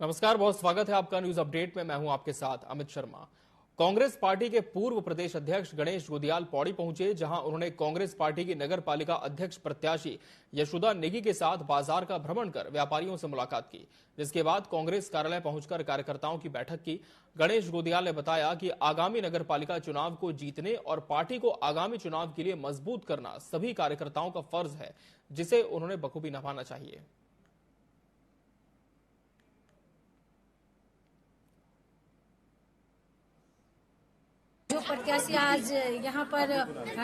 नमस्कार, बहुत स्वागत है आपका न्यूज अपडेट में। मैं हूं आपके साथ अमित शर्मा। कांग्रेस पार्टी के पूर्व प्रदेश अध्यक्ष गणेश गोदियाल पौड़ी पहुंचे, जहां उन्होंने कांग्रेस पार्टी की नगर पालिका अध्यक्ष प्रत्याशी यशोदा नेगी के साथ बाजार का भ्रमण कर व्यापारियों से मुलाकात की, जिसके बाद कांग्रेस कार्यालय पहुंचकर कार्यकर्ताओं की बैठक की। गणेश गोदियाल ने बताया कि आगामी नगर पालिका चुनाव को जीतने और पार्टी को आगामी चुनाव के लिए मजबूत करना सभी कार्यकर्ताओं का फर्ज है, जिसे उन्होंने बखूबी निभाना चाहिए। जो प्रत्याशी आज यहाँ पर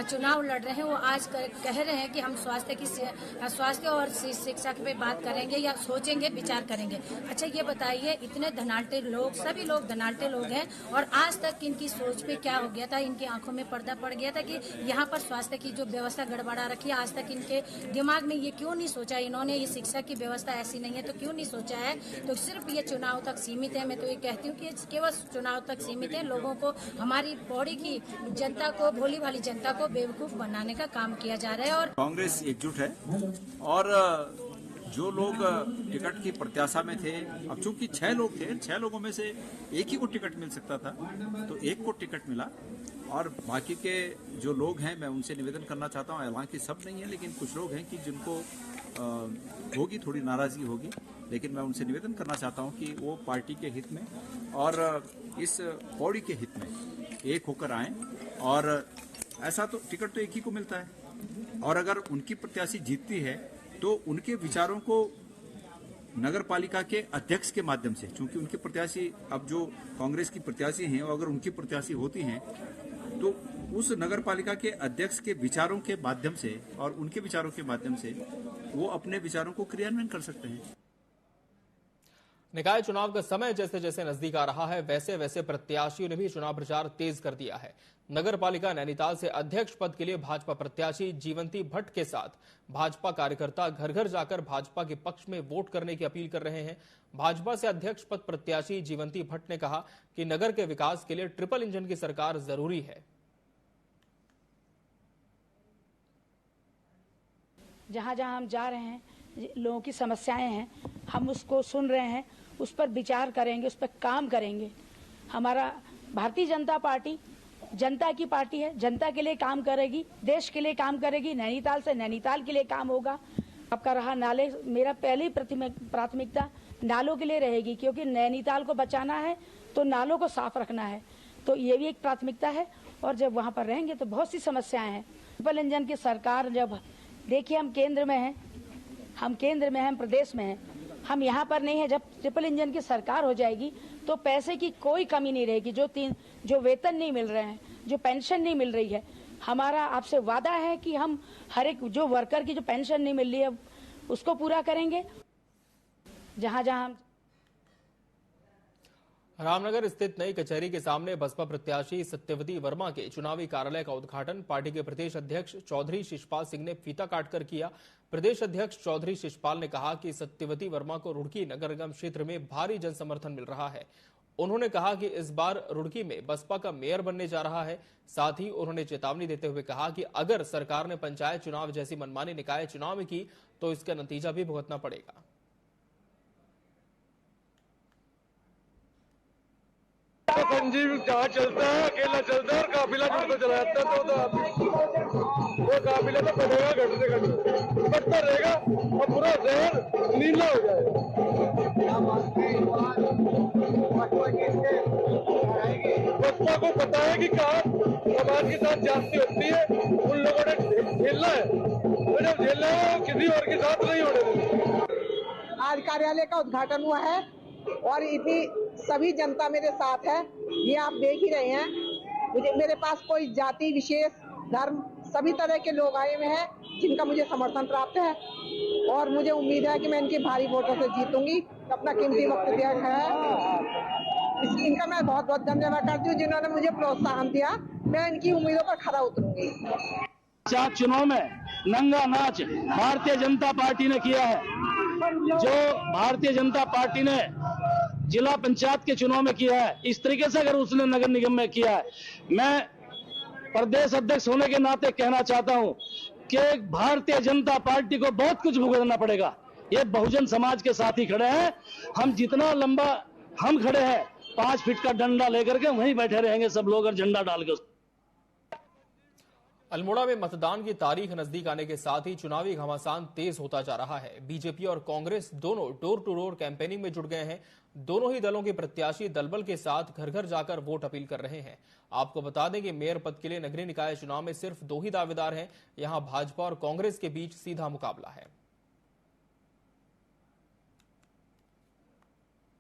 चुनाव लड़ रहे हैं वो आज कह रहे हैं कि हम स्वास्थ्य और शिक्षा पे बात करेंगे या सोचेंगे, विचार करेंगे। अच्छा ये बताइए, इतने धनाढ्य लोग, सभी लोग धनाढ्य लोग हैं और आज तक इनकी सोच पे क्या हो गया था, इनकी आंखों में पर्दा पड़ गया था कि यहाँ पर स्वास्थ्य की जो व्यवस्था गड़बड़ा रखी है, आज तक इनके दिमाग में ये क्यों नहीं सोचा इन्होंने, ये शिक्षा की व्यवस्था ऐसी नहीं है तो क्यों नहीं सोचा है। तो सिर्फ ये चुनाव तक सीमित है। मैं तो ये कहती हूँ कि केवल चुनाव तक सीमित है। लोगों को, हमारी पौड़ी की जनता को, भोली भाली जनता को बेवकूफ बनाने का काम किया जा रहा है। और कांग्रेस एकजुट है और जो लोग टिकट की प्रत्याशा में थे, अब चूंकि 6 लोग थे, 6 लोगों में से एक ही को टिकट मिल सकता था, तो एक को टिकट मिला और बाकी के जो लोग हैं, मैं उनसे निवेदन करना चाहता हूं, हालांकि सब नहीं है लेकिन कुछ लोग हैं कि जिनको होगी, थोड़ी नाराजगी होगी, लेकिन मैं उनसे निवेदन करना चाहता हूं कि वो पार्टी के हित में और इस पौड़ी के हित में एक होकर आए। और ऐसा तो टिकट तो एक ही को मिलता है और अगर उनकी प्रत्याशी जीतती है तो उनके विचारों को नगर पालिका के अध्यक्ष के माध्यम से, चूंकि उनके प्रत्याशी अब जो कांग्रेस की प्रत्याशी हैं, अगर उनकी प्रत्याशी होती हैं तो उस नगर पालिका के अध्यक्ष के विचारों के माध्यम से और उनके विचारों के माध्यम से वो अपने विचारों को क्रियान्वयन कर सकते हैं। निकाय चुनाव का समय जैसे जैसे नजदीक आ रहा है, वैसे वैसे प्रत्याशियों ने भी चुनाव प्रचार तेज कर दिया है। नगर पालिका नैनीताल से अध्यक्ष पद के लिए भाजपा प्रत्याशी जीवंती भट्ट के साथ भाजपा कार्यकर्ता घर घर जाकर भाजपा के पक्ष में वोट करने की अपील कर रहे हैं। भाजपा से अध्यक्ष पद प्रत्याशी जीवंती भट्ट ने कहा कि नगर के विकास के लिए ट्रिपल इंजन की सरकार जरूरी है। जहां जहां हम जा रहे हैं, लोगों की समस्याएं हैं, हम उसको सुन रहे हैं, उस पर विचार करेंगे, उस पर काम करेंगे। हमारा भारतीय जनता पार्टी जनता की पार्टी है, जनता के लिए काम करेगी, देश के लिए काम करेगी। नैनीताल से नैनीताल के लिए काम होगा। आपका रहा नाले, मेरा पहली प्राथमिकता नालों के लिए रहेगी, क्योंकि नैनीताल को बचाना है तो नालों को साफ रखना है, तो ये भी एक प्राथमिकता है। और जब वहां पर रहेंगे तो बहुत सी समस्याएं हैं। ट्रिपल इंजन की सरकार, जब देखिए हम केंद्र में हैं, हम प्रदेश में हैं, हम यहाँ पर नहीं है। जब ट्रिपल इंजन की सरकार हो जाएगी तो पैसे की कोई कमी नहीं रहेगी। जो वेतन नहीं मिल रहे हैं, जो पेंशन नहीं मिल रही है, हमारा आपसे वादा है कि हम हर एक जो वर्कर की जो पेंशन नहीं मिल रही है उसको पूरा करेंगे। जहां जहां रामनगर स्थित नई कचहरी के सामने बसपा प्रत्याशी सत्यवती वर्मा के चुनावी कार्यालय का उद्घाटन पार्टी के प्रदेश अध्यक्ष चौधरी शिषपाल सिंह ने फीता काटकर किया। प्रदेश अध्यक्ष चौधरी शिषपाल ने कहा कि सत्यवती वर्मा को रुड़की नगर निगम क्षेत्र में भारी जन समर्थन मिल रहा है। उन्होंने कहा कि इस बार रुड़की में बसपा का मेयर बनने जा रहा है। साथ ही उन्होंने चेतावनी देते हुए कहा कि अगर सरकार ने पंचायत चुनाव जैसी मनमानी निकाय चुनाव में की तो इसका नतीजा भी भुगतना पड़ेगा। संजीव जहाँ चलता है अकेला चलता है और काफिला जिसको चलाता है तो वो काफिला तो बढ़ेगा, घटते घटते बढ़ता रहेगा और पूरा शहर नीला हो जाएगा। बसपा को पता है कि कहाँ समाज के साथ जाती होती है, उन लोगों ने झेलना है, तो जब झेलना है किसी और के साथ नहीं होने देना। आज कार्यालय का उद्घाटन हुआ है और इतनी सभी जनता मेरे साथ है, ये आप देख ही रहे हैं। मेरे पास कोई जाति विशेष, धर्म, सभी तरह के लोग आए हुए हैं जिनका मुझे समर्थन प्राप्त है और मुझे उम्मीद है कि मैं इनकी भारी वोटों से जीतूंगी। अपना कीमती वक्त दिया है, इनका मैं बहुत बहुत धन्यवाद करती हूँ जिन्होंने मुझे प्रोत्साहन दिया। मैं इनकी उम्मीदों पर खरा उतरूंगी। पंचायत चुनाव में नंगा नाच भारतीय जनता पार्टी ने किया है। जो भारतीय जनता पार्टी ने जिला पंचायत के चुनाव में किया है, इस तरीके से अगर उसने नगर निगम में किया है, मैं प्रदेश अध्यक्ष होने के नाते कहना चाहता हूं कि भारतीय जनता पार्टी को बहुत कुछ भुगतना पड़ेगा। ये बहुजन समाज के साथ ही खड़े हैं। हम जितना लंबा हम खड़े हैं 5 फीट का डंडा लेकर के वहीं बैठे रहेंगे सब लोग और झंडा डाल के। अल्मोड़ा में मतदान की तारीख नजदीक आने के साथ ही चुनावी घमासान तेज होता जा रहा है। बीजेपी और कांग्रेस दोनों डोर टू डोर कैंपेनिंग में जुट गए हैं। दोनों ही दलों के प्रत्याशी दलबल के साथ घर घर जाकर वोट अपील कर रहे हैं। आपको बता दें कि मेयर पद के लिए नगरीय निकाय चुनाव में सिर्फ 2 ही दावेदार हैं। यहां भाजपा और कांग्रेस के बीच सीधा मुकाबला है।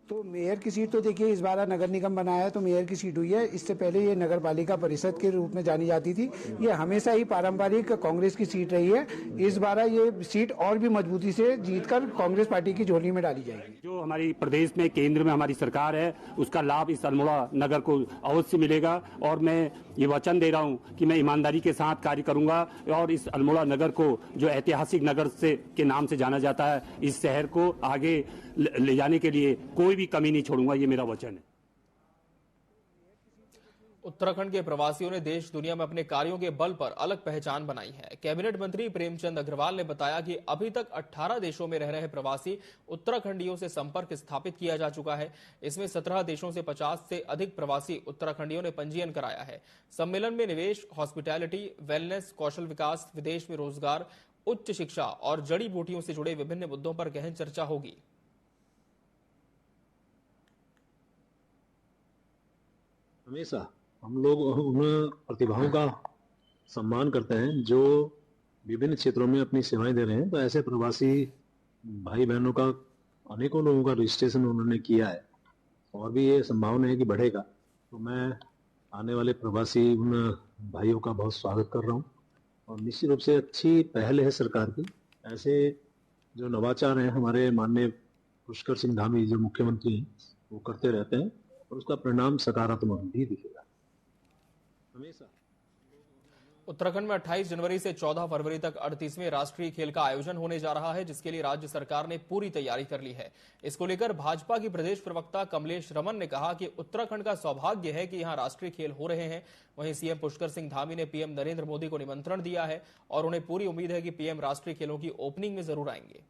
तो मेयर की सीट तो देखिए इस बार नगर निगम बनाया है तो मेयर की सीट हुई है। इससे पहले ये नगर पालिका परिषद के रूप में जानी जाती थी। ये हमेशा ही पारंपरिक कांग्रेस की सीट रही है। इस बार ये सीट और भी मजबूती से जीतकर कांग्रेस पार्टी की झोली में डाली जाएगी। जो हमारी प्रदेश में केंद्र में हमारी सरकार है उसका लाभ इस अल्मोड़ा नगर को अवश्य मिलेगा और मैं ये वचन दे रहा हूँ कि मैं ईमानदारी के साथ कार्य करूंगा और इस अल्मोड़ा नगर को जो ऐतिहासिक नगर से के नाम से जाना जाता है इस शहर को आगे ले जाने के लिए कोई भी कमी नहीं छोड़ूंगा, ये मेरा वचन है। उत्तराखंड के प्रवासियों ने देश दुनिया में अपने कार्यों के बल पर अलग पहचान बनाई है। कैबिनेट मंत्री प्रेमचंद अग्रवाल ने बताया कि अभी तक 18 देशों में रह रहे प्रवासी उत्तराखंडियों से संपर्क स्थापित किया जा चुका है। इसमें 17 देशों से 50 से अधिक प्रवासी उत्तराखंडियों ने पंजीयन कराया है। सम्मेलन में निवेश, हॉस्पिटैलिटी, वेलनेस, कौशल विकास, विदेश में रोजगार, उच्च शिक्षा और जड़ी बूटियों से जुड़े विभिन्न मुद्दों पर गहन चर्चा होगी। हमेशा हम लोग उन प्रतिभाओं का सम्मान करते हैं जो विभिन्न क्षेत्रों में अपनी सेवाएं दे रहे हैं। तो ऐसे प्रवासी भाई बहनों का अनेकों लोगों का रजिस्ट्रेशन उन्होंने किया है और भी ये संभावना है कि बढ़ेगा। तो मैं आने वाले प्रवासी उन भाइयों का बहुत स्वागत कर रहा हूँ और निश्चित रूप से अच्छी पहल है सरकार की। ऐसे जो नवाचार हैं हमारे माननीय पुष्कर सिंह धामी जो मुख्यमंत्री हैं वो करते रहते हैं और उसका परिणाम सकारात्मक भी दिखेगा हमेशा। उत्तराखंड में 28 जनवरी से 14 फरवरी तक 38वें राष्ट्रीय खेल का आयोजन होने जा रहा है, जिसके लिए राज्य सरकार ने पूरी तैयारी कर ली है। इसको लेकर भाजपा की प्रदेश प्रवक्ता कमलेश रमन ने कहा कि उत्तराखंड का सौभाग्य है कि यहां राष्ट्रीय खेल हो रहे हैं। वहीं सीएम पुष्कर सिंह धामी ने पीएम नरेंद्र मोदी को निमंत्रण दिया है और उन्हें पूरी उम्मीद है कि पीएम राष्ट्रीय खेलों की ओपनिंग में जरूर आएंगे।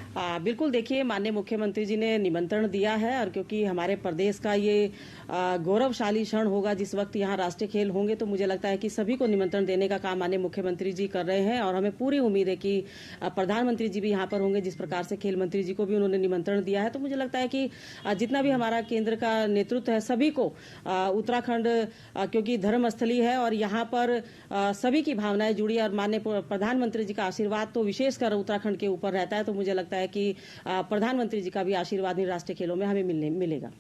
बिल्कुल, देखिए माननीय मुख्यमंत्री जी ने निमंत्रण दिया है और क्योंकि हमारे प्रदेश का ये गौरवशाली क्षण होगा जिस वक्त यहाँ राष्ट्रीय खेल होंगे, तो मुझे लगता है कि सभी को निमंत्रण देने का काम माननीय मुख्यमंत्री जी कर रहे हैं और हमें पूरी उम्मीद है कि प्रधानमंत्री जी भी यहाँ पर होंगे। जिस प्रकार से खेल मंत्री जी को भी उन्होंने निमंत्रण दिया है, तो मुझे लगता है कि जितना भी हमारा केंद्र का नेतृत्व है सभी को उत्तराखंड क्योंकि धर्मस्थली है और यहाँ पर सभी की भावनाएं जुड़ी और माननीय प्रधानमंत्री जी का आशीर्वाद तो विशेषकर उत्तराखंड के ऊपर रहता है। तो मुझे लगता है कि प्रधानमंत्री जी का भी आशीर्वाद इन राष्ट्रीय खेलों में हमें मिलेगा।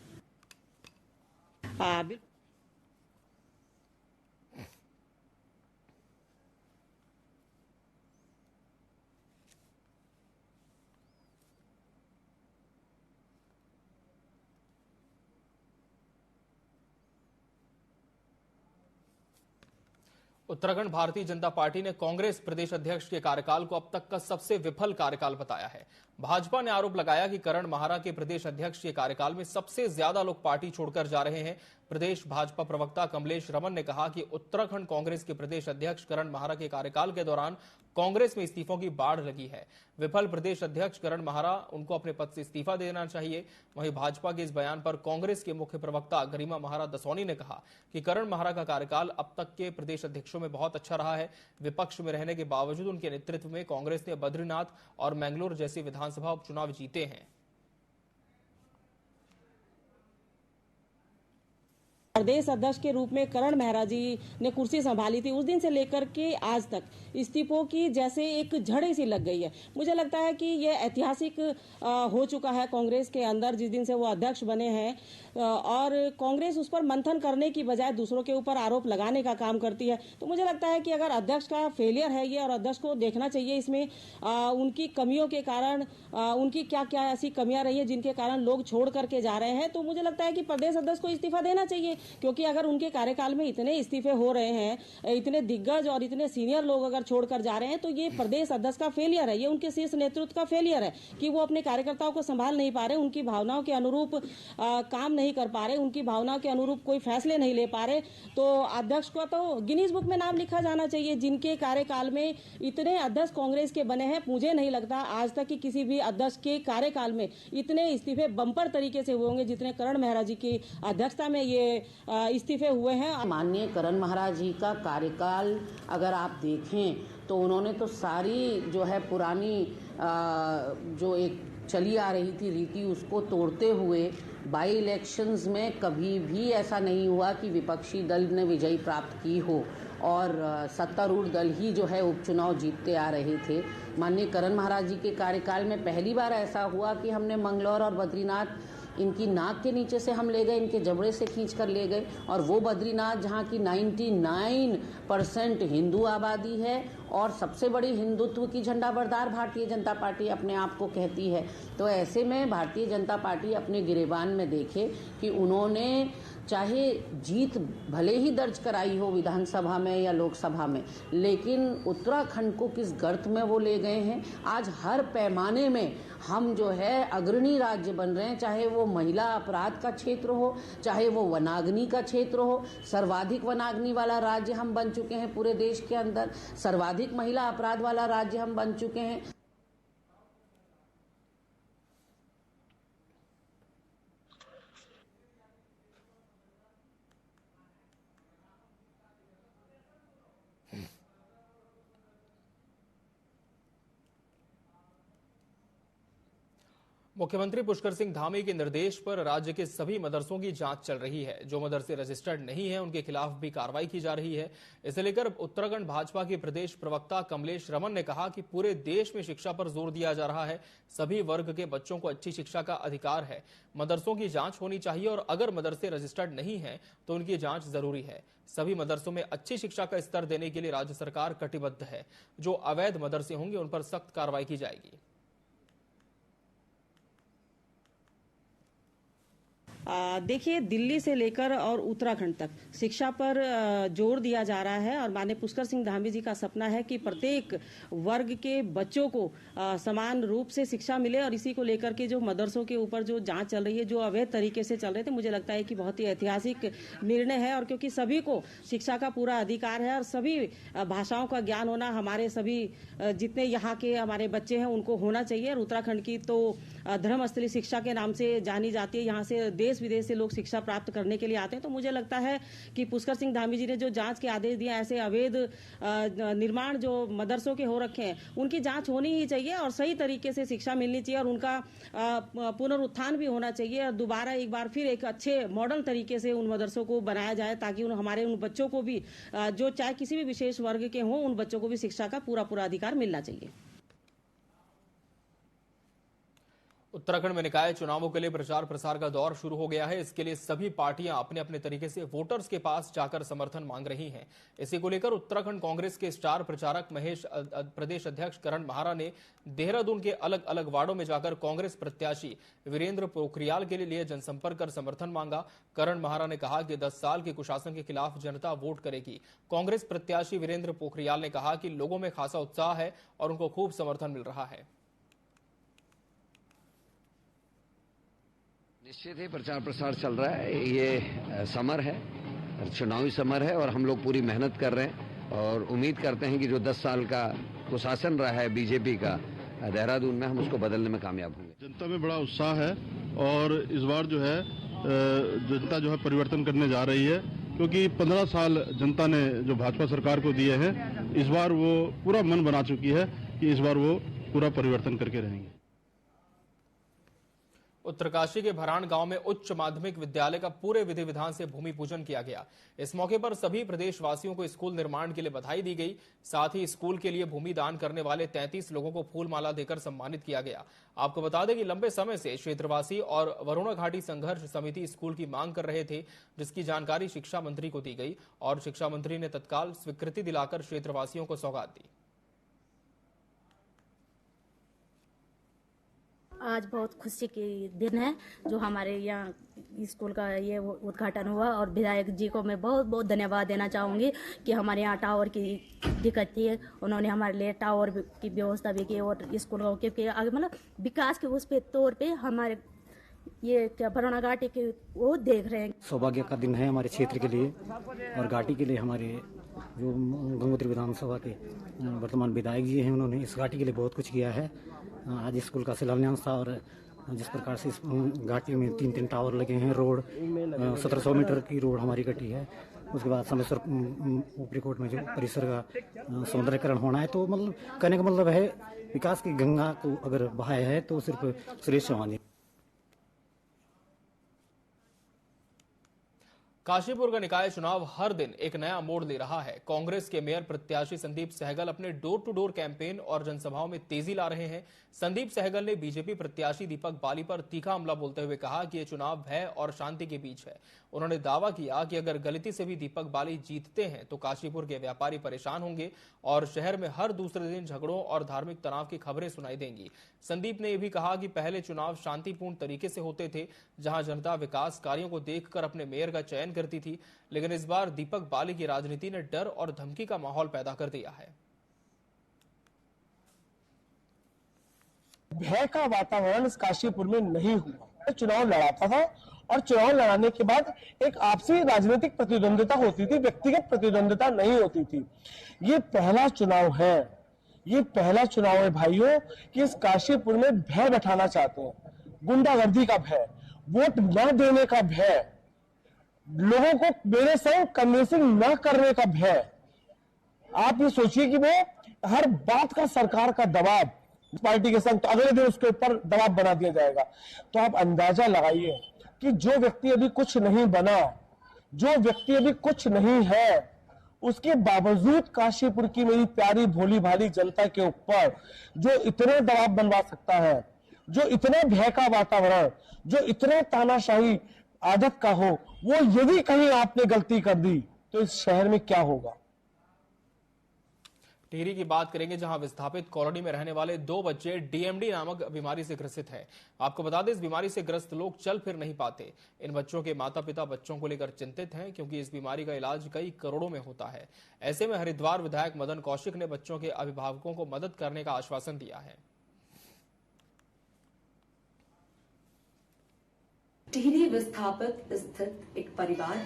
उत्तराखंड भारतीय जनता पार्टी ने कांग्रेस प्रदेश अध्यक्ष के कार्यकाल को अब तक का सबसे विफल कार्यकाल बताया है। भाजपा ने आरोप लगाया कि करण माहरा के प्रदेश अध्यक्ष के कार्यकाल में सबसे ज्यादा लोग पार्टी छोड़कर जा रहे हैं। प्रदेश भाजपा प्रवक्ता कमलेश रमन ने कहा कि उत्तराखंड कांग्रेस के प्रदेश अध्यक्ष करण माहरा के कार्यकाल के दौरान कांग्रेस में इस्तीफों की बाढ़ लगी है। विफल प्रदेश अध्यक्ष करण माहरा, उनको अपने पद से इस्तीफा देना चाहिए। वहीं भाजपा के इस बयान पर कांग्रेस के मुख्य प्रवक्ता गरिमा महारा दसौनी ने कहा कि करण माहरा का कार्यकाल अब तक के प्रदेश अध्यक्षों में बहुत अच्छा रहा है। विपक्ष में रहने के बावजूद उनके नेतृत्व में कांग्रेस ने बद्रीनाथ और मैंगलोर जैसे विधानसभा उपचुनाव जीते हैं। प्रदेश अध्यक्ष के रूप में करण मेहरा जी ने कुर्सी संभाली थी, उस दिन से लेकर के आज तक इस्तीफों की जैसे एक झड़ी सी लग गई है। मुझे लगता है कि ये ऐतिहासिक हो चुका है कांग्रेस के अंदर जिस दिन से वो अध्यक्ष बने हैं और कांग्रेस उस पर मंथन करने की बजाय दूसरों के ऊपर आरोप लगाने का काम करती है। तो मुझे लगता है कि अगर अध्यक्ष का फेलियर है ये और अध्यक्ष को देखना चाहिए इसमें उनकी कमियों के कारण उनकी क्या क्या ऐसी कमियां रही है जिनके कारण लोग छोड़ करके जा रहे हैं। तो मुझे लगता है कि प्रदेश अध्यक्ष को इस्तीफा देना चाहिए क्योंकि अगर उनके कार्यकाल में इतने इस्तीफे हो रहे हैं, इतने दिग्गज और इतने सीनियर लोग अगर छोड़कर जा रहे हैं, तो ये प्रदेश अध्यक्ष का फेलियर है, ये उनके शीर्ष नेतृत्व का फेलियर है कि वो अपने कार्यकर्ताओं को संभाल नहीं पा रहे, उनकी भावनाओं के अनुरूप काम नहीं कर पा रहे, उनकी भावनाओं के अनुरूप कोई फैसले नहीं ले पा रहे। तो अध्यक्ष को तो गिनीज बुक में नाम लिखा जाना चाहिए। जिनके कार्यकाल में इतने अध्यक्ष कांग्रेस के बने हैं, मुझे नहीं लगता आज तक कि किसी भी अध्यक्ष के कार्यकाल में इतने इस्तीफे बम्पर तरीके से हुए होंगे जितने करण मेहरा जी की अध्यक्षता में ये इस्तीफे हुए हैं। माननीय करण मेहरा जी का कार्यकाल अगर आप देखें तो उन्होंने तो सारी जो है पुरानी जो एक चली आ रही थी रीति, उसको तोड़ते हुए बाई इलेक्शंस में कभी भी ऐसा नहीं हुआ कि विपक्षी दल ने विजयी प्राप्त की हो और सत्तारूढ़ दल ही जो है उपचुनाव जीतते आ रहे थे। माननीय करण मेहरा जी के कार्यकाल में पहली बार ऐसा हुआ कि हमने मंगलौर और बद्रीनाथ इनकी नाक के नीचे से हम ले गए, इनके जबड़े से खींच कर ले गए, और वो बद्रीनाथ जहाँ की 99% हिंदू आबादी है और सबसे बड़ी हिंदुत्व की झंडा बरदार भारतीय जनता पार्टी अपने आप को कहती है। तो ऐसे में भारतीय जनता पार्टी अपने गिरेबान में देखे कि उन्होंने चाहे जीत भले ही दर्ज कराई हो विधानसभा में या लोकसभा में, लेकिन उत्तराखंड को किस गर्त में वो ले गए हैं। आज हर पैमाने में हम जो है अग्रणी राज्य बन रहे हैं, चाहे वो महिला अपराध का क्षेत्र हो, चाहे वो वनाग्नि का क्षेत्र हो। सर्वाधिक वनाग्नि वाला राज्य हम बन चुके हैं पूरे देश के अंदर, सर्वाधिक महिला अपराध वाला राज्य हम बन चुके हैं। मुख्यमंत्री पुष्कर सिंह धामी के निर्देश पर राज्य के सभी मदरसों की जांच चल रही है। जो मदरसे रजिस्टर्ड नहीं है उनके खिलाफ भी कार्रवाई की जा रही है। इसे लेकर उत्तराखंड भाजपा के प्रदेश प्रवक्ता कमलेश रमन ने कहा कि पूरे देश में शिक्षा पर जोर दिया जा रहा है। सभी वर्ग के बच्चों को अच्छी शिक्षा का अधिकार है। मदरसों की जांच होनी चाहिए और अगर मदरसे रजिस्टर्ड नहीं है तो उनकी जांच जरूरी है। सभी मदरसों में अच्छी शिक्षा का स्तर देने के लिए राज्य सरकार कटिबद्ध है। जो अवैध मदरसे होंगे उन पर सख्त कार्रवाई की जाएगी। देखिए, दिल्ली से लेकर और उत्तराखंड तक शिक्षा पर जोर दिया जा रहा है और माननीय पुष्कर सिंह धामी जी का सपना है कि प्रत्येक वर्ग के बच्चों को समान रूप से शिक्षा मिले। और इसी को लेकर के जो मदरसों के ऊपर जो जांच चल रही है, जो अवैध तरीके से चल रहे थे, मुझे लगता है कि बहुत ही ऐतिहासिक निर्णय है। और क्योंकि सभी को शिक्षा का पूरा अधिकार है और सभी भाषाओं का ज्ञान होना हमारे सभी जितने यहाँ के हमारे बच्चे हैं उनको होना चाहिए। और उत्तराखंड की तो धर्मस्थली शिक्षा के नाम से जानी जाती है। यहाँ से देश विदेश से लोग शिक्षा प्राप्त करने के लिए आते हैं। तो मुझे लगता है कि पुष्कर सिंह धामी जी ने जो जांच के आदेश दिए, ऐसे अवैध निर्माण जो मदरसों के हो रखे हैं उनकी जांच होनी ही चाहिए और सही तरीके से शिक्षा मिलनी चाहिए और उनका पुनरुत्थान भी होना चाहिए और दोबारा एक बार फिर एक अच्छे मॉडल तरीके से उन मदरसों को बनाया जाए ताकि हमारे उन बच्चों को भी जो चाहे किसी भी विशेष वर्ग के हों, उन बच्चों को भी शिक्षा का पूरा अधिकार मिलना चाहिए। उत्तराखंड में निकाय चुनावों के लिए प्रचार प्रसार का दौर शुरू हो गया है। इसके लिए सभी पार्टियां अपने अपने तरीके से वोटर्स के पास जाकर समर्थन मांग रही हैं। इसी को लेकर उत्तराखंड कांग्रेस के स्टार प्रचारक महेश प्रदेश अध्यक्ष करण मेहरा ने देहरादून के अलग अलग वार्डों में जाकर कांग्रेस प्रत्याशी वीरेंद्र पोखरियाल के लिए जनसंपर्क कर समर्थन मांगा। करण मेहरा ने कहा कि 10 साल के कुशासन के खिलाफ जनता वोट करेगी। कांग्रेस प्रत्याशी वीरेंद्र पोखरियाल ने कहा कि लोगों में खासा उत्साह है और उनको खूब समर्थन मिल रहा है। निश्चित ही प्रचार प्रसार चल रहा है। ये समर है, चुनावी समर है और हम लोग पूरी मेहनत कर रहे हैं और उम्मीद करते हैं कि जो 10 साल का कुशासन रहा है बीजेपी का देहरादून में, हम उसको बदलने में कामयाब होंगे। जनता में बड़ा उत्साह है और इस बार जो है जनता जो है परिवर्तन करने जा रही है, क्योंकि 15 साल जनता ने जो भाजपा सरकार को दिए हैं, इस बार वो पूरा मन बना चुकी है कि इस बार वो पूरा परिवर्तन करके रहेंगे। उत्तरकाशी के भराण गांव में उच्च माध्यमिक विद्यालय का पूरे विधि विधान से भूमि पूजन किया गया। इस मौके पर सभी प्रदेशवासियों को स्कूल निर्माण के लिए बधाई दी गई। साथ ही स्कूल के लिए भूमि दान करने वाले 33 लोगों को फूल माला देकर सम्मानित किया गया। आपको बता दें कि लंबे समय से क्षेत्रवासी और वरुणा घाटी संघर्ष समिति स्कूल की मांग कर रहे थे, जिसकी जानकारी शिक्षा मंत्री को दी गई और शिक्षा मंत्री ने तत्काल स्वीकृति दिलाकर क्षेत्रवासियों को सौगात दी। आज बहुत खुशी की दिन है जो हमारे यहाँ स्कूल का ये उद्घाटन हुआ और विधायक जी को मैं बहुत बहुत धन्यवाद देना चाहूँगी कि हमारे यहाँ टावर की दिक्कत थी, उन्होंने हमारे लिए टावर की व्यवस्था भी की और स्कूल के आगे मतलब विकास के उस पे तौर पे हमारे ये क्या बरौना घाटी के वो देख रहे हैं। सौभाग्य का दिन है हमारे क्षेत्र के लिए और घाटी के लिए। हमारे जो गंगोत्री विधानसभा के वर्तमान विधायक जी हैं, उन्होंने इस घाटी के लिए बहुत कुछ किया है। आज स्कूल का शिलान्यास था और जिस प्रकार से इस घाटी में 3 टावर लगे हैं, रोड 1700 मीटर की रोड हमारी कटी है। उसके बाद समेश्वर ऊपरी कोट में जो परिसर का सौंदर्यकरण होना है, तो मतलब कहने का मतलब है विकास की गंगा को अगर बहाया है तो सिर्फ सुरेश चौहान। काशीपुर का निकाय चुनाव हर दिन एक नया मोड़ ले रहा है। कांग्रेस के मेयर प्रत्याशी संदीप सहगल अपने डोर टू डोर कैंपेन और जनसभाओं में तेजी ला रहे हैं। संदीप सहगल ने बीजेपी प्रत्याशी दीपक बाली पर तीखा हमला बोलते हुए कहा कि यह चुनाव भय और शांति के बीच है। उन्होंने दावा किया कि अगर गलती से भी दीपक बाली जीतते हैं तो काशीपुर के व्यापारी परेशान होंगे और शहर में हर दूसरे दिन झगड़ों और धार्मिक तनाव की खबरें सुनाई देंगी। संदीप ने यह भी कहा कि पहले चुनाव शांतिपूर्ण तरीके से होते थे, जहां जनता विकास कार्यों को देखकर अपने मेयर का चयन करती थी, लेकिन इस बार दीपक बाली की राजनीति ने डर और धमकी का माहौल पैदा कर दिया है। भय का वातावरण इस काशीपुर में नहीं हुआ। चुनाव लड़ाता था और चुनाव लड़ाने के बाद एक आपसी राजनीतिक प्रतिद्वंदिता होती थी, व्यक्तिगत प्रतिद्वंदिता नहीं होती थी। ये पहला चुनाव है, ये पहला चुनाव है भाइयों कि इस काशीपुर में भय बैठाना चाहते हैं, गुंडागर्दी का भय, वोट न देने का भय, लोगों को मेरे संग कन्विंसिंग न करने का भय। आप ये सोचिए कि वो हर बात का सरकार का दबाव पार्टी के संग, तो अगले दिन उसके ऊपर दबाव बना दिया जाएगा। तो आप अंदाजा लगाइए कि जो व्यक्ति अभी कुछ नहीं बना, जो व्यक्ति अभी कुछ नहीं है, उसके बावजूद काशीपुर की मेरी प्यारी भोली भाली जनता के ऊपर जो इतने दबाव बनवा सकता है, जो इतने भय का वातावरण, जो इतने तानाशाही आदत का हो, वो यदि कहीं आपने गलती कर दी तो इस शहर में क्या होगा। टिहरी की बात करेंगे, जहां विस्थापित कॉलोनी में रहने वाले 2 बच्चे डीएमडी नामक बीमारी से ग्रसित हैं। आपको बता दें, इस बीमारी से ग्रस्त लोग चल फिर नहीं पाते। इन बच्चों के माता पिता बच्चों को लेकर चिंतित हैं, क्योंकि इस बीमारी का इलाज कई करोड़ों में होता है। ऐसे में हरिद्वार विधायक मदन कौशिक ने बच्चों के अभिभावकों को मदद करने का आश्वासन दिया है। टिहरी विस्थापित स्थित एक परिवार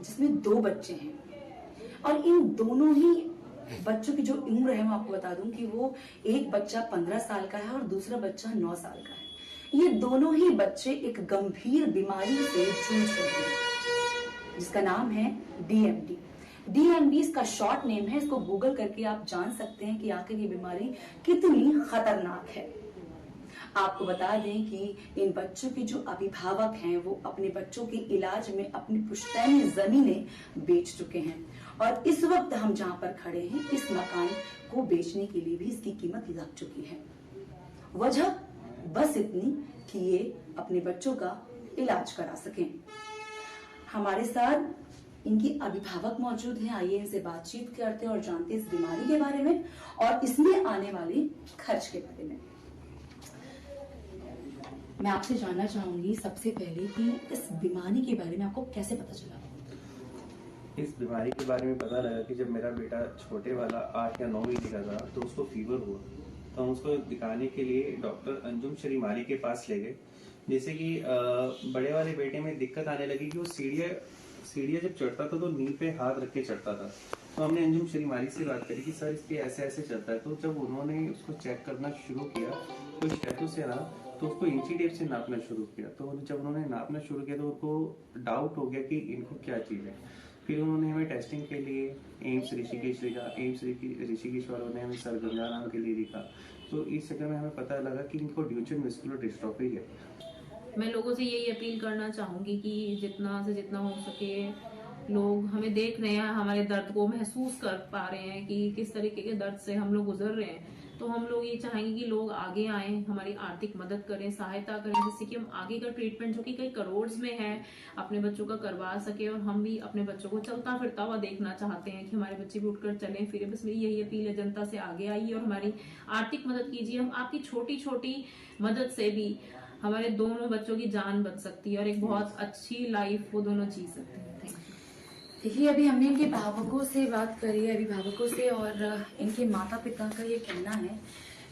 जिसमें 2 बच्चे हैं और इन दोनों ही बच्चों की जो उम्र है, मैं आपको बता दूं कि वो एक बच्चा 15 साल का है और दूसरा बच्चा 9 साल का है। ये दोनों ही बच्चे एक गंभीर बीमारी से जूझ रहे हैं जिसका नाम है डीएमडी। डीएमडी इसका शॉर्ट नेम है। इसको गूगल करके आप जान सकते हैं कि आखिर ये बीमारी कितनी खतरनाक है। आपको बता दें कि इन बच्चों के जो अभिभावक हैं वो अपने बच्चों के इलाज में अपनी पुश्तैनी जमीनें बेच चुके हैं और इस वक्त हम जहां पर खड़े हैं, इस मकान को बेचने के लिए भी इसकी कीमत लग चुकी है। वजह बस इतनी कि ये अपने बच्चों का इलाज करा सकें। हमारे साथ इनकी अभिभावक मौजूद हैं। आइए इनसे बातचीत करते हैं और जानते हैं इस बीमारी के बारे में और इसमें आने वाले खर्च के बारे में। मैं आपसे जानना चाहूंगी सबसे पहले कि इस बीमारी के बारे में आपको कैसे पता चला? इस बीमारी के बारे में पता लगा कि जब मेरा बेटा छोटे वाला 8 या 9 महीने का था तो उसको फीवर हुआ, तो हम उसको दिखाने के लिए डॉक्टर अंजुम शरीमारी के पास ले गए। जैसे कि बड़े वाले बेटे में दिक्कत आने लगी कि वो सीढ़ियाँ जब चढ़ता था तो नींद पे हाथ रख के चढ़ता था। तो हमने अंजुम शरीमारी से बात करी कि सर इसके ऐसे ऐसे चलता है। तो जब उन्होंने उसको चेक करना शुरू किया तो स्टेथो से ना तो उसको इंची टेप से नापना शुरू किया। तो जब उन्होंने नापना शुरू किया तो उनको डाउट हो गया कि इनको क्या चीज़ है। फिर उन्होंने हमें टेस्टिंग के लिए एम्स ऋषिकेश लिखा। एम्स ऋषिकेश वालों ने हमें सर गंगाराम के लिए लिखा। तो इस चक्कर में हमें पता लगा कि इनको ड्यूचेन मस्कुलर डिस्ट्रॉफी है। मैं लोगों से यही अपील करना चाहूंगी कि जितना से जितना हो सके लोग हमें देख रहे हैं, हमारे दर्द को महसूस कर पा रहे हैं कि किस तरीके के दर्द से हम लोग गुजर रहे हैं। तो हम लोग ये चाहेंगे कि लोग आगे आए, हमारी आर्थिक मदद करें, सहायता करें, जिससे कि हम आगे का ट्रीटमेंट जो कि कई करोड़ में है अपने बच्चों का करवा सके। और हम भी अपने बच्चों को चलता फिरता हुआ देखना चाहते हैं कि हमारे बच्चे भी उठकर चलें फिरें। बस मेरी यही अपील है, जनता से आगे आइए और हमारी आर्थिक मदद कीजिए। हम आपकी छोटी छोटी मदद से भी हमारे दोनों बच्चों की जान बच सकती है और एक बहुत अच्छी लाइफ वो दोनों जी सकते हैं। देखिए, अभी हमने इनके अभिभावकों से बात करी है, अभिभावकों से, और इनके माता पिता का ये कहना है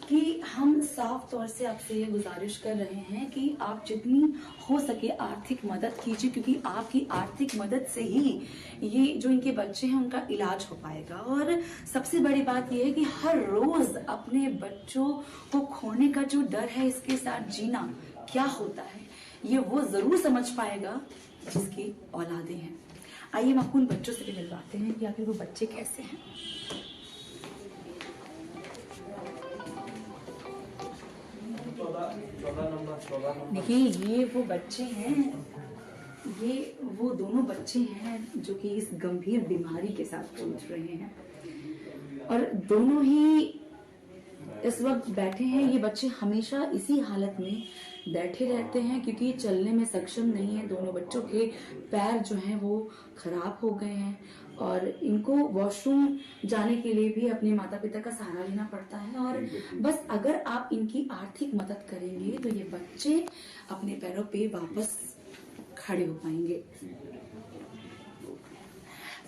कि हम साफ तौर से आपसे ये गुजारिश कर रहे हैं कि आप जितनी हो सके आर्थिक मदद कीजिए, क्योंकि आपकी आर्थिक मदद से ही ये जो इनके बच्चे हैं उनका इलाज हो पाएगा। और सबसे बड़ी बात ये है कि हर रोज अपने बच्चों को खोने का जो डर है, इसके साथ जीना क्या होता है, ये वो जरूर समझ पाएगा जिसकी औलादें हैं। आइए हम आपको उन बच्चों से भी मिलवाते हैं कि आखिर वो बच्चे कैसे हैं। देखिए, ये वो बच्चे हैं, ये वो दोनों बच्चे हैं जो कि इस गंभीर बीमारी के साथ जूझ रहे हैं, और दोनों ही इस वक्त बैठे हैं। ये बच्चे हमेशा इसी हालत में बैठे रहते हैं क्योंकि ये चलने में सक्षम नहीं है। दोनों बच्चों के पैर जो हैं वो खराब हो गए हैं और इनको वॉशरूम जाने के लिए भी अपने माता पिता का सहारा लेना पड़ता है। और बस अगर आप इनकी आर्थिक मदद करेंगे तो ये बच्चे अपने पैरों पे वापस खड़े हो पाएंगे।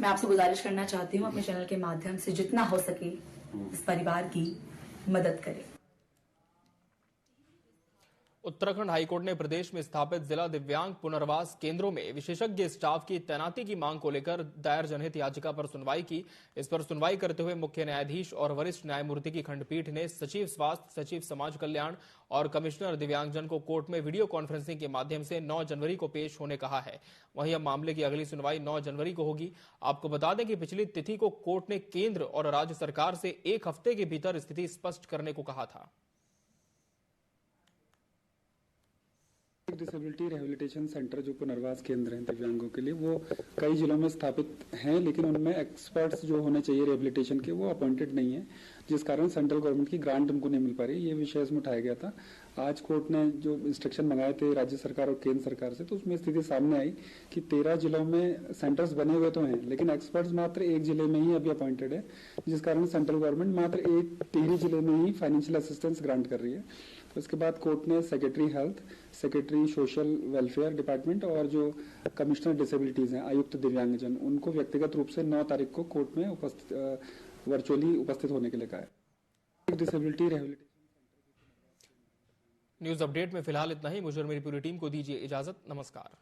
मैं आपसे गुजारिश करना चाहती हूँ, अपने चैनल के माध्यम से जितना हो सके इस परिवार की मदद करें। उत्तराखंड हाईकोर्ट ने प्रदेश में स्थापित जिला दिव्यांग पुनर्वास केंद्रों में विशेषज्ञ स्टाफ की तैनाती की मांग को लेकर दायर जनहित याचिका पर सुनवाई की। इस पर सुनवाई करते हुए मुख्य न्यायाधीश और वरिष्ठ न्यायमूर्ति की खंडपीठ ने सचिव स्वास्थ्य, सचिव समाज कल्याण और कमिश्नर दिव्यांगजन को कोर्ट में वीडियो कॉन्फ्रेंसिंग के माध्यम से 9 जनवरी को पेश होने कहा है। वहीं अब मामले की अगली सुनवाई 9 जनवरी को होगी। आपको बता दें कि पिछली तिथि को कोर्ट ने केंद्र और राज्य सरकार से 1 हफ्ते के भीतर स्थिति स्पष्ट करने को कहा था। डिसेबिलिटी रिहेबिलिटेशन सेंटर जो पुनर्वास केंद्र हैं दिव्यांगों के लिए, वो कई जिलों में स्थापित हैं, लेकिन उनमें एक्सपर्ट्स जो होने चाहिए रिहेबिलिटेशन के वो अपॉइंटेड नहीं है, जिस कारण सेंट्रल गवर्नमेंट की ग्रांट उनको नहीं मिल पा रही। ये विषय इसमें उठाया गया था। आज कोर्ट ने जो इंस्ट्रक्शन मंगाए थे राज्य सरकार और केंद्र सरकार से, तो उसमें स्थिति सामने आई कि 13 जिलों में सेंटर्स बने हुए तो हैं, लेकिन एक्सपर्ट्स मात्र 1 जिले में ही अभी अपॉइंटेड है, जिस कारण सेंट्रल गवर्नमेंट मात्र एक टिहरी जिले में ही फाइनेंशियल असिस्टेंस ग्रांट कर रही है। तो उसके बाद कोर्ट ने secretary health, secretary social welfare department और जो कमिश्नर डिसेबिलिटीज हैं, आयुक्त दिव्यांगजन, उनको व्यक्तिगत रूप से 9 तारीख को कोर्ट में वर्चुअली उपस्थित होने के लिए कहा है। डिसेबिलिटी रिहेबिलिटेशन न्यूज अपडेट में फिलहाल इतना ही। मुझे और मेरी पूरी टीम को दीजिए इजाजत। नमस्कार।